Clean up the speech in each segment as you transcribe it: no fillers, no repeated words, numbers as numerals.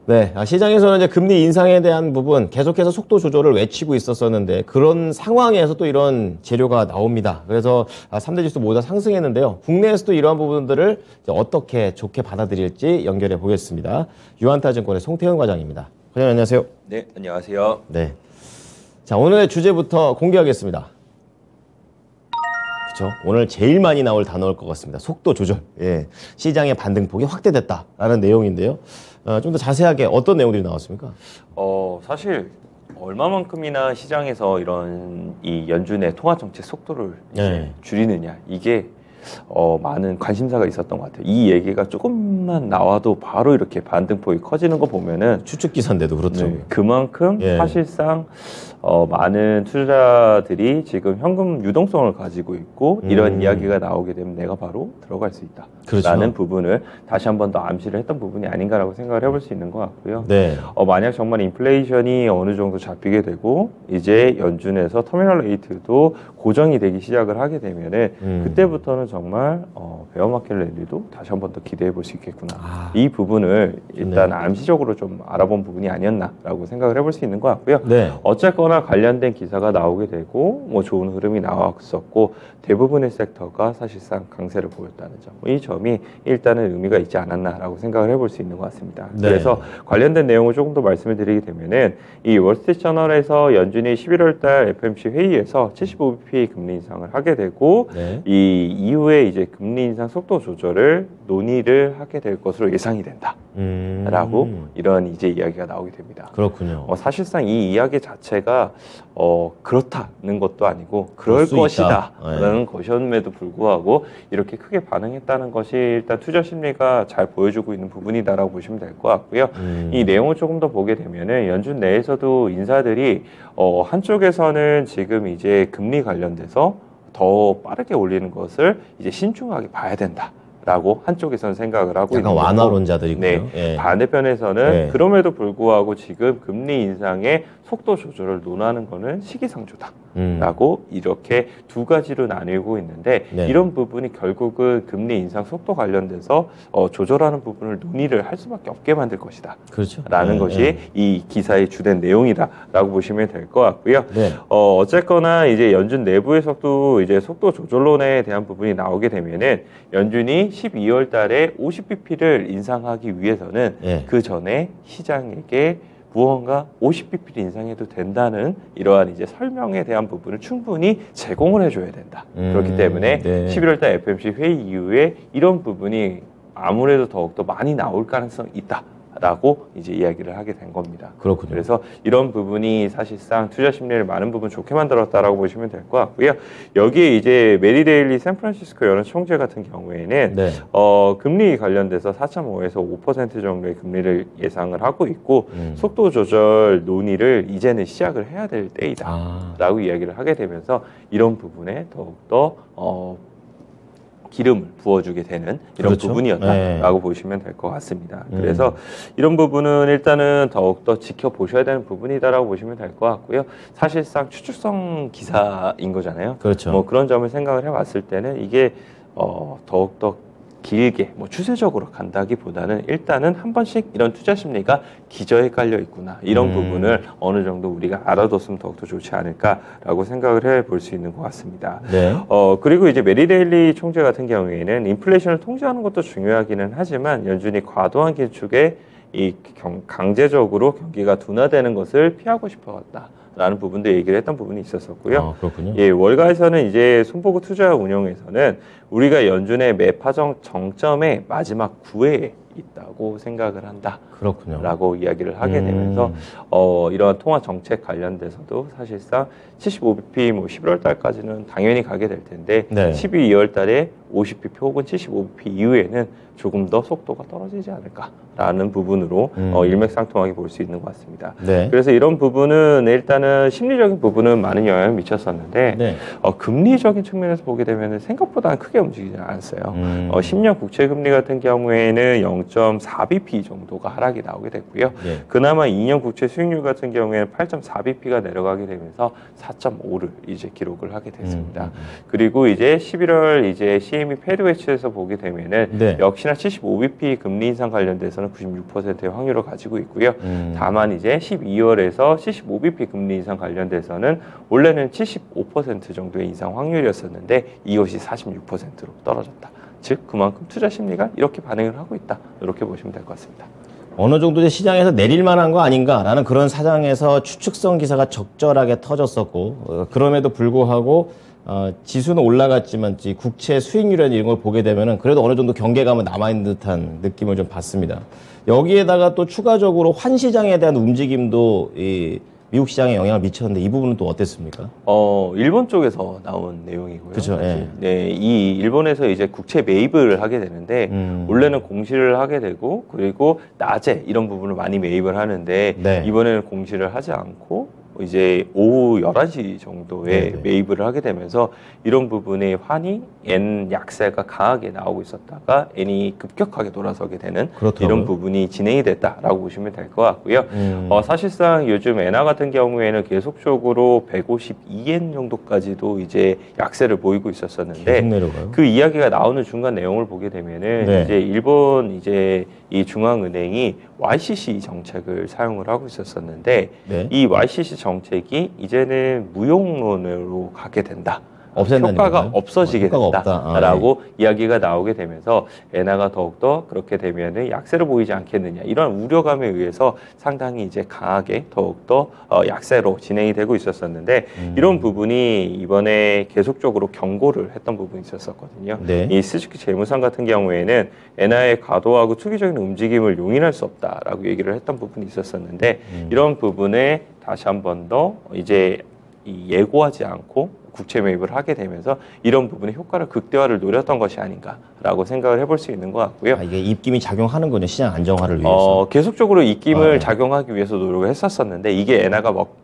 네, 시장에서는 이제 금리 인상에 대한 부분 계속해서 속도 조절을 외치고 있었었는데 그런 상황에서 또 이런 재료가 나옵니다. 그래서 3대 지수 모두 다 상승했는데요. 국내에서도 이러한 부분들을 이제 어떻게 좋게 받아들일지 연결해 보겠습니다. 유한타증권의 송태현 과장입니다. 과장님 안녕하세요. 네, 안녕하세요. 네, 자 오늘의 주제부터 공개하겠습니다. 그렇죠. 오늘 제일 많이 나올 단어일 것 같습니다. 속도 조절. 예, 시장의 반등폭이 확대됐다라는 내용인데요. 좀 더 자세하게 어떤 내용들이 나왔습니까? 사실 얼마만큼이나 시장에서 이런 이 연준의 통화 정책 속도를 이제 줄이느냐 이게 많은 관심사가 있었던 것 같아요. 이 얘기가 조금만 나와도 바로 이렇게 반등폭이 커지는 거 보면은 추측 기사인데도 그렇더라고요. 네, 그만큼 사실상 많은 투자자들이 지금 현금 유동성을 가지고 있고 이런 이야기가 나오게 되면 내가 바로 들어갈 수 있다. 그렇죠. 라는 부분을 다시 한 번 더 암시를 했던 부분이 아닌가라고 생각을 해볼 수 있는 것 같고요. 네. 만약 정말 인플레이션이 어느 정도 잡히게 되고 이제 연준에서 터미널 레이트도 고정이 되기 시작을 하게 되면은 그때부터는 정말 베어마켓 랠리도 다시 한 번 더 기대해 볼 수 있겠구나. 이 부분을 일단 암시적으로 좀 알아본 부분이 아니었나라고 생각을 해볼 수 있는 것 같고요. 네. 어쨌거나 관련된 기사가 나오게 되고 뭐 좋은 흐름이 나왔었고 대부분의 섹터가 사실상 강세를 보였다는 점. 이 점이 일단은 의미가 있지 않았나라고 생각을 해볼 수 있는 것 같습니다. 네. 그래서 관련된 내용을 조금 더 말씀을 드리게 되면은 이 월스트리트 저널에서 연준이 11월 달 FOMC 회의에서 75bp 금리 인상을 하게 되고 이 이후에 이제 금리 인상 속도 조절을 논의를 하게 될 것으로 예상이 된다. 라고 이런 이제 이야기가 나오게 됩니다. 그렇군요. 사실상 이 이야기 자체가 그렇다는 것도 아니고 그럴 것이다 라는 것이었음에도 불구하고 이렇게 크게 반응했다는 것이 일단 투자 심리가 잘 보여주고 있는 부분이다라고 보시면 될 것 같고요. 이 내용을 조금 더 보게 되면은 연준 내에서도 인사들이 한쪽에서는 지금 이제 금리 관련돼서 더 빠르게 올리는 것을 이제 신중하게 봐야 된다. 라고 한쪽에서는 생각을 하고 있는 거고, 완화론자들이고요. 네, 반대편에서는 그럼에도 불구하고 지금 금리 인상의 속도 조절을 논하는 거는 시기상조다. 라고 이렇게 두 가지로 나뉘고 있는데 이런 부분이 결국은 금리 인상 속도 관련돼서 조절하는 부분을 논의를 할 수밖에 없게 만들 것이다. 그렇죠. 라는 것이 이 기사의 주된 내용이다. 라고 보시면 될 것 같고요. 어쨌거나 이제 연준 내부에서도 이제 속도 조절론에 대한 부분이 나오게 되면은 연준이 12월 달에 50bp를 인상하기 위해서는 그 전에 시장에게 무언가 50bp를 인상해도 된다는 이러한 이제 설명에 대한 부분을 충분히 제공을 해줘야 된다. 그렇기 때문에 11월 달 FOMC 회의 이후에 이런 부분이 아무래도 더욱더 많이 나올 가능성이 있다. 라고 이제 이야기를 하게 된 겁니다. 그렇군요. 그래서 이런 부분이 사실상 투자 심리를 많은 부분 좋게 만들었다라고 보시면 될 것 같고요. 여기에 이제 메리 데일리 샌프란시스코 연은 총재 같은 경우에는 금리 관련돼서 4.5에서 5% 정도의 금리를 예상을 하고 있고 속도 조절 논의를 이제는 시작을 해야 될 때이다라고 이야기를 하게 되면서 이런 부분에 더욱더 기름을 부어주게 되는 이런 부분이었다라고 보시면 될 것 같습니다. 그래서 이런 부분은 일단은 더욱더 지켜보셔야 되는 부분이다라고 보시면 될 것 같고요. 사실상 추측성 기사인 거잖아요. 그렇죠. 뭐 그런 점을 생각을 해봤을 때는 이게 더욱더 길게 뭐 추세적으로 간다기보다는 일단은 한 번씩 이런 투자 심리가 기저에 깔려 있구나 이런 부분을 어느 정도 우리가 알아뒀으면 더욱더 좋지 않을까라고 생각을 해볼 수 있는 것 같습니다. 그리고 이제 메리 데일리 총재 같은 경우에는 인플레이션을 통제하는 것도 중요하기는 하지만 연준이 과도한 긴축에 이 강제적으로 경기가 둔화되는 것을 피하고 싶어왔다. 라는 부분도 얘기를 했던 부분이 있었었고요. 그렇군요. 예, 월가에서는 이제 손보그 투자 운용에서는 우리가 연준의 매파정 정점의 마지막 9회에 있다고 생각을 한다. 그렇군요. 라고 이야기를 하게 되면서 이러한 통화 정책 관련돼서도 사실상 75bp 뭐 11월 달까지는 당연히 가게 될 텐데 12월 달에 50bp 혹은 75bp 이후에는 조금 더 속도가 떨어지지 않을까라는 부분으로 일맥상통하게 볼 수 있는 것 같습니다. 그래서 이런 부분은 일단은 심리적인 부분은 많은 영향을 미쳤었는데 금리적인 측면에서 보게 되면 생각보다는 크게 움직이지 않았어요. 10년 국채 금리 같은 경우에는 0.4bp 정도가 하락이 나오게 됐고요. 예. 그나마 2년 국채 수익률 같은 경우에는 8.4bp가 내려가게 되면서 4.5를 이제 기록을 하게 됐습니다. 그리고 이제 11월 이제 CME 패드 웨치에서 보게 되면은 네. 역시나 75bp 금리 인상 관련돼서는 96%의 확률을 가지고 있고요. 다만 이제 12월에서 75bp 금리 인상 관련돼서는 원래는 75% 정도의 인상 확률이었었는데 이것이 46%로 떨어졌다. 즉 그만큼 투자 심리가 이렇게 반응을 하고 있다. 이렇게 보시면 될 것 같습니다. 어느 정도 이제 시장에서 내릴 만한 거 아닌가라는 그런 사장에서 추측성 기사가 적절하게 터졌었고 그럼에도 불구하고 지수는 올라갔지만 국채 수익률이나 이런 걸 보게 되면은 그래도 어느 정도 경계감은 남아있는 듯한 느낌을 좀 받습니다. 여기에다가 또 추가적으로 환 시장에 대한 움직임도 이 미국 시장에 영향을 미쳤는데 이 부분은 또 어땠습니까? 일본 쪽에서 나온 내용이고요. 그렇죠. 예. 네, 이 일본에서 이제 국채 매입을 하게 되는데 원래는 공시를 하게 되고 그리고 낮에 이런 부분을 많이 매입을 하는데 네. 이번에는 공시를 하지 않고 이제 오후 11시 정도에 네네. 매입을 하게 되면서 이런 부분에 환이 엔 약세가 강하게 나오고 있었다가 엔이 급격하게 돌아서게 되는 그렇더라고요. 이런 부분이 진행이 됐다라고 보시면 될 것 같고요. 사실상 요즘 엔화 같은 경우에는 계속적으로 152엔 정도까지도 이제 약세를 보이고 있었었는데 계속 내려가요. 그 이야기가 나오는 중간 내용을 보게 되면은 네. 이제 일본 이제 이 중앙은행이 YCC 정책을 사용을 하고 있었었는데 네. 이 YCC 정책이 이제는 무용론으로 가게 된다. 없앤다는 효과가 건가요? 없어지게 효과가 없다. 된다라고 이야기가 나오게 되면서 엔화가 더욱더 그렇게 되면은 약세로 보이지 않겠느냐 이런 우려감에 의해서 상당히 이제 강하게 더욱더 약세로 진행이 되고 있었었는데 이런 부분이 이번에 계속적으로 경고를 했던 부분이 있었었거든요. 네. 이 스즈키 재무상 같은 경우에는 엔화의 과도하고 투기적인 움직임을 용인할 수 없다라고 얘기를 했던 부분이 있었었는데 이런 부분에 다시 한 번 더 이제 예고하지 않고 국채 매입을 하게 되면서 이런 부분의 효과를 극대화를 노렸던 것이 아닌가라고 생각을 해볼 수 있는 것 같고요. 이게 입김이 작용하는군요. 시장 안정화를 위해서. 계속적으로 입김을 네. 작용하기 위해서 노력을 했었었는데 이게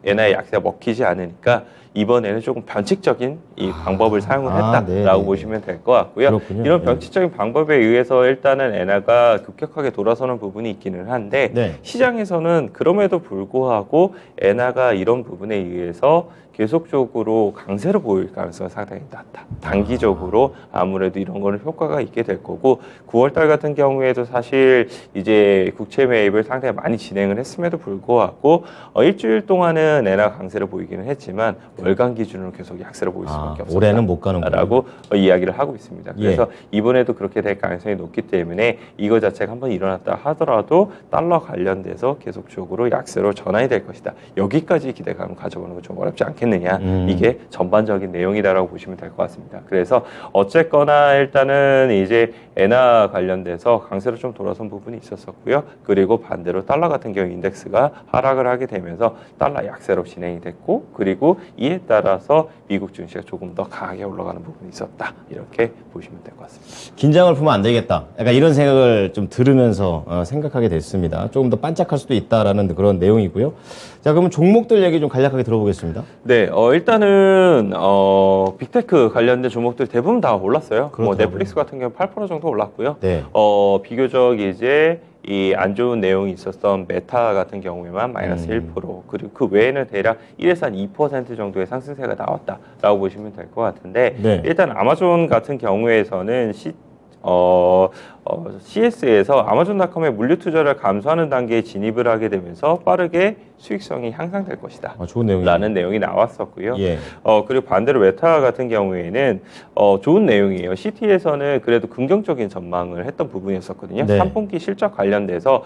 엔화의 약세가 먹히지 않으니까 이번에는 조금 변칙적인 이 방법을 사용을 했다라고 네네네. 보시면 될 것 같고요. 그렇군요. 이런 네. 변칙적인 방법에 의해서 일단은 엔화가 급격하게 돌아서는 부분이 있기는 한데 네. 시장에서는 그럼에도 불구하고 엔화가 이런 부분에 의해서 계속적으로 강세로 보일 가능성이 상당히 낮다. 단기적으로 아무래도 이런 거는 효과가 있게 될 거고 9월달 같은 경우에도 사실 이제 국채 매입을 상당히 많이 진행을 했음에도 불구하고 일주일 동안은 엔화 강세를 보이기는 했지만 월간 기준으로 계속 약세를 보일 수밖에 없었다. 올해는 못 가는군요. 라고 이야기를 하고 있습니다. 그래서 예. 이번에도 그렇게 될 가능성이 높기 때문에 이거 자체가 한번 일어났다 하더라도 달러 관련돼서 계속적으로 약세로 전환이 될 것이다. 여기까지 기대감을 가져보는 건 좀 어렵지 않겠느냐. 이게 전반적인 내용이다라고 보시면 될 것 같습니다. 그래서 어쨌거나 일단은 이제 엔화 관련돼서 강세로 좀 돌아선 부분이 있었었고요. 그리고 반대로 달러 같은 경우 인덱스가 하락을 하게 되면서 달러 약세로 진행이 됐고 그리고 이에 따라서 미국 증시가 조금 더 강하게 올라가는 부분이 있었다. 이렇게 보시면 될 것 같습니다. 긴장을 풀면 안 되겠다. 약간 이런 생각을 좀 들으면서 생각하게 됐습니다. 조금 더 반짝할 수도 있다라는 그런 내용이고요. 자, 그러면 종목들 얘기 좀 간략하게 들어보겠습니다. 네, 일단은 빅테크 관련된 종목들 대부분 다 올랐어요. 뭐 넷플릭스 같은 경우 8% 정도 올랐고요. 네. 비교적 이제 이 안 좋은 내용이 있었던 메타 같은 경우에만 마이너스 1% 그리고 그 외에는 대략 1에서 한 2% 정도의 상승세가 나왔다라고 보시면 될 것 같은데 네. 일단 아마존 같은 경우에서는 CS에서 아마존닷컴의 물류 투자를 감소하는 단계에 진입을 하게 되면서 빠르게 수익성이 향상될 것이다. 좋은 내용이네요. 라는 내용이 나왔었고요. 예. 그리고 반대로 메타 같은 경우에는 좋은 내용이에요. CT에서는 그래도 긍정적인 전망을 했던 부분이었었거든요. 네. 3분기 실적 관련돼서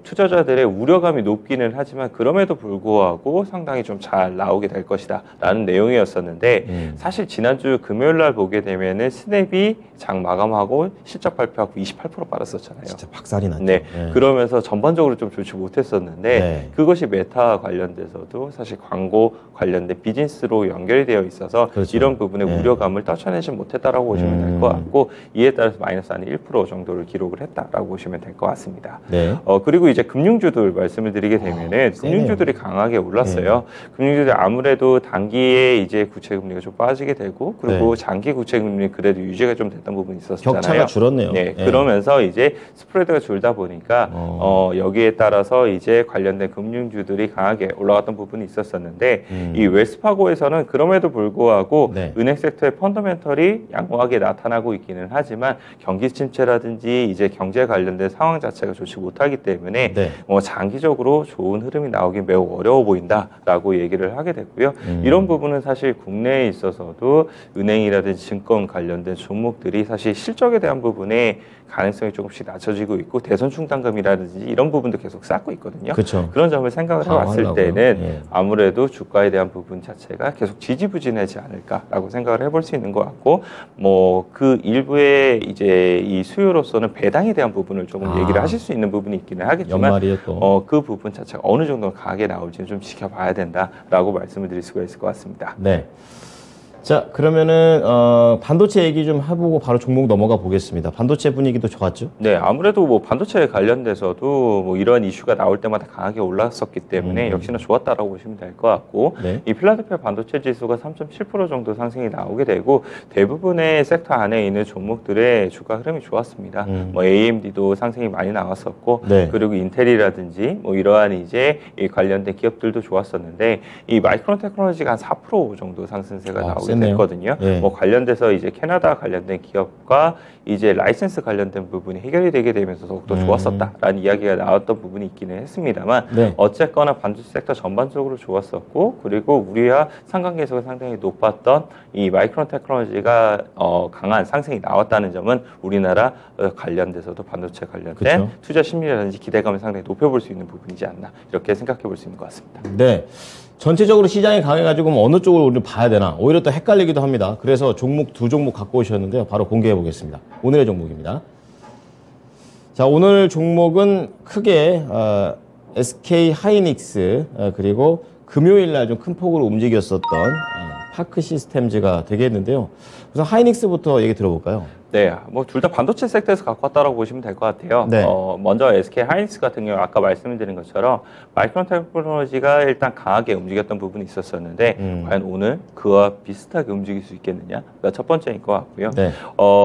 투자자들의 우려감이 높기는 하지만 그럼에도 불구하고 상당히 좀 잘 나오게 될 것이다. 라는 내용이었었는데 사실 지난주 금요일 날 보게 되면은 스냅이 장 마감하고 실적 발표하고 28% 빠졌었잖아요. 진짜 박살이 났죠. 네. 그러면서 전반적으로 좀 좋지 못했었는데 네. 그 그것이 메타 관련돼서도 사실 광고 관련된 비즈니스로 연결이 되어 있어서 그렇죠. 이런 부분에 네. 우려감을 떨쳐내지 못했다라고 보시면 될 것 같고 이에 따라서 마이너스 한 1% 정도를 기록을 했다라고 보시면 될 것 같습니다. 네. 그리고 이제 금융주들 말씀을 드리게 되면은 금융주들이 강하게 올랐어요. 금융주들 아무래도 단기에 이제 구체금리가 좀 빠지게 되고 그리고 장기 구체금리 그래도 유지가 좀 됐던 부분이 있었잖아요. 격차가 줄었네요. 네, 그러면서 이제 스프레드가 줄다 보니까 여기에 따라서 이제 관련된 금융주들이 강하게 올라갔던 부분이 있었었는데 이 웰스파고에서는 그럼에도 불구하고 은행 섹터의 펀더멘털이 양호하게 나타나고 있기는 하지만 경기 침체라든지 이제 경제 관련된 상황 자체가 좋지 못하기 때문에 장기적으로 좋은 흐름이 나오긴 매우 어려워 보인다라고 얘기를 하게 됐고요. 이런 부분은 사실 국내에 있어서도 은행이라든지 증권 관련된 종목들이 사실 실적에 대한 부분에 가능성이 조금씩 낮춰지고 있고 대선 충당금이라든지 이런 부분도 계속 쌓고 있거든요. 그쵸. 그런 점을 생각을 해봤을 때는 아무래도 주가에 대한 부분 자체가 계속 지지부진하지 않을까라고 생각을 해볼 수 있는 것 같고 뭐 그 일부의 이제 이 수요로서는 배당에 대한 부분을 조금 얘기를 하실 수 있는 부분이 있기는 하겠지만 그 부분 자체가 어느 정도 강하게 나올지는 좀 지켜봐야 된다라고 말씀을 드릴 수가 있을 것 같습니다. 네. 자, 그러면은 반도체 얘기 좀 해보고 바로 종목 넘어가 보겠습니다. 반도체 분위기도 좋았죠? 네, 아무래도 뭐 반도체 관련돼서도 뭐 이런 이슈가 나올 때마다 강하게 올랐었기 때문에 역시나 좋았다라고 보시면 될 것 같고 이 필라델피아 반도체 지수가 3.7% 정도 상승이 나오게 되고 대부분의 섹터 안에 있는 종목들의 주가 흐름이 좋았습니다. 뭐 AMD도 상승이 많이 나왔었고 그리고 인텔이라든지 뭐 이러한 이제 이 관련된 기업들도 좋았었는데 이 마이크론 테크놀로지가 한 4% 정도 상승세가 나오게 됐거든요. 뭐 관련돼서 이제 캐나다 관련된 기업과 이제 라이센스 관련된 부분이 해결이 되게 되면서 더욱더 좋았었다라는 이야기가 나왔던 부분이 있기는 했습니다만 어쨌거나 반도체 섹터 전반적으로 좋았었고 그리고 우리와 상관계에서 상당히 높았던 이 마이크론 테크놀로지가 강한 상승이 나왔다는 점은 우리나라 관련돼서도 반도체 관련된 투자 심리라든지 기대감을 상당히 높여볼 수 있는 부분이지 않나 이렇게 생각해 볼 수 있는 것 같습니다. 네. 전체적으로 시장이 강해가지고 어느 쪽을 우리는 봐야 되나 오히려 또 헷갈리기도 합니다. 그래서 두 종목 갖고 오셨는데요. 바로 공개해 보겠습니다. 오늘의 종목입니다. 자, 오늘 종목은 크게 SK 하이닉스 그리고 금요일 날 좀 큰 폭으로 움직였었던 파크 시스템즈가 되겠는데요. 우선 하이닉스부터 얘기 들어볼까요? 네, 뭐 둘 다 반도체 섹터에서 갖고 왔다라고 보시면 될 것 같아요. 먼저 SK 하이닉스 같은 경우 아까 말씀드린 것처럼 마이크론 테크놀로지가 일단 강하게 움직였던 부분이 있었었는데 과연 오늘 그와 비슷하게 움직일 수 있겠느냐가 첫 번째인 것 같고요.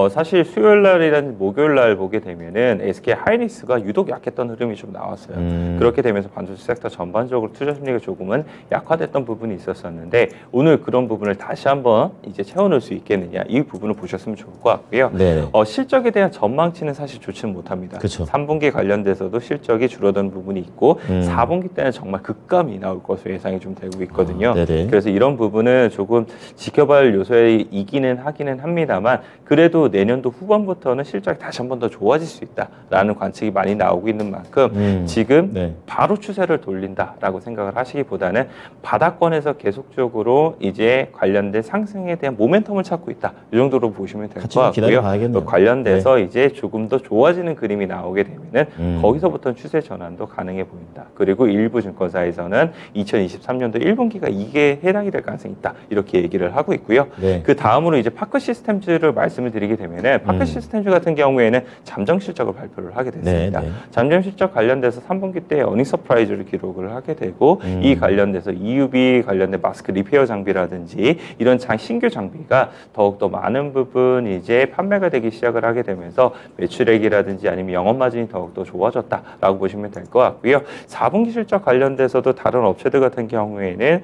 사실 수요일 날이라든지 목요일 날 보게 되면은 SK 하이닉스가 유독 약했던 흐름이 좀 나왔어요. 그렇게 되면서 반도체 섹터 전반적으로 투자 심리가 조금은 약화됐던 부분이 있었었는데 오늘 그런 부분을 다시 한번 이제 채워넣을 수 있겠느냐 이 부분을 보셨으면 좋을 것 같고요. 실적에 대한 전망치는 사실 좋지는 못합니다. 3분기 관련돼서도 실적이 줄어든 부분이 있고 4분기 때는 정말 급감이 나올 것으로 예상이 좀 되고 있거든요. 그래서 이런 부분은 조금 지켜봐야 할 요소에 있기는 하기는 합니다만 그래도 내년도 후반부터는 실적이 다시 한 번 더 좋아질 수 있다라는 관측이 많이 나오고 있는 만큼 지금 바로 추세를 돌린다라고 생각을 하시기보다는 바닥권에서 계속적으로 이제 관련된 상승에 대한 모멘텀을 찾고 있다. 이 정도로 보시면 될 것 같고요. 관련돼서 이제 조금 더 좋아지는 그림이 나오게 되면은 거기서부터는 추세 전환도 가능해 보인다. 그리고 일부 증권사에서는 2023년도 1분기가 이게 해당이 될 가능성이 있다. 이렇게 얘기를 하고 있고요. 그 다음으로 이제 파크 시스템즈를 말씀을 드리게 되면은 파크 시스템즈 같은 경우에는 잠정 실적을 발표를 하게 됐습니다. 잠정 실적 관련돼서 3분기 때 어닝 서프라이즈를 기록을 하게 되고 이 관련돼서 EUV 관련된 마스크 리페어 장비라든지 이런 신규 장비가 더욱더 많은 부분 이제 판매가 되기 시작을 하게 되면서 매출액이라든지 아니면 영업 마진이 더욱더 좋아졌다라고 보시면 될 것 같고요. 4분기 실적 관련돼서도 다른 업체들 같은 경우에는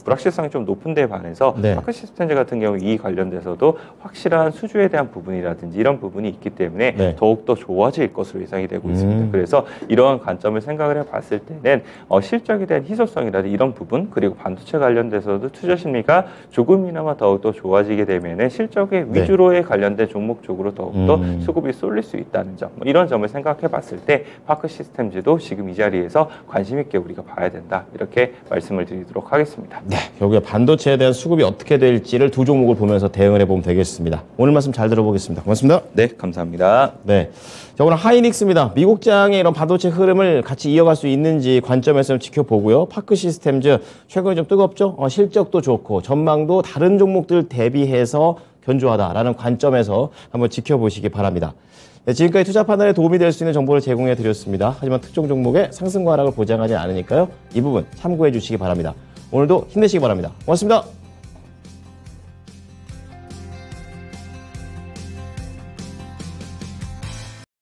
불확실성이 좀 높은 데에 반해서 파크 시스템즈 같은 경우 이 관련돼서도 확실한 수주에 대한 부분이라든지 이런 부분이 있기 때문에 더욱더 좋아질 것으로 예상이 되고 있습니다. 그래서 이러한 관점을 생각을 해봤을 때는 실적에 대한 희소성이라든지 이런 부분 그리고 반도체 관련돼서도 투자 심리가 조금이나마 더욱더 좋아지게 되면은 실적의 위주로의 관련된 종목 쪽으로 더욱더 수급이 쏠릴 수 있다는 점, 뭐 이런 점을 생각해 봤을 때 파크 시스템즈도 지금 이 자리에서 관심 있게 우리가 봐야 된다, 이렇게 말씀을 드리도록 하겠습니다. 네, 결국에 반도체에 대한 수급이 어떻게 될지를 두 종목을 보면서 대응을 해보면 되겠습니다. 오늘 말씀 잘 들어보겠습니다. 고맙습니다. 네, 감사합니다. 네, 자, 오늘 하이닉스입니다. 미국장의 이런 반도체 흐름을 같이 이어갈 수 있는지 관점에서 좀 지켜보고요. 파크 시스템즈 최근에 좀 뜨겁죠? 실적도 좋고 전망도 다른 종목들 대비해서 견조하다라는 관점에서 한번 지켜보시기 바랍니다. 네, 지금까지 투자 판단에 도움이 될 수 있는 정보를 제공해 드렸습니다. 하지만 특정 종목의 상승과 하락을 보장하지 않으니까요. 이 부분 참고해 주시기 바랍니다. 오늘도 힘내시기 바랍니다. 고맙습니다.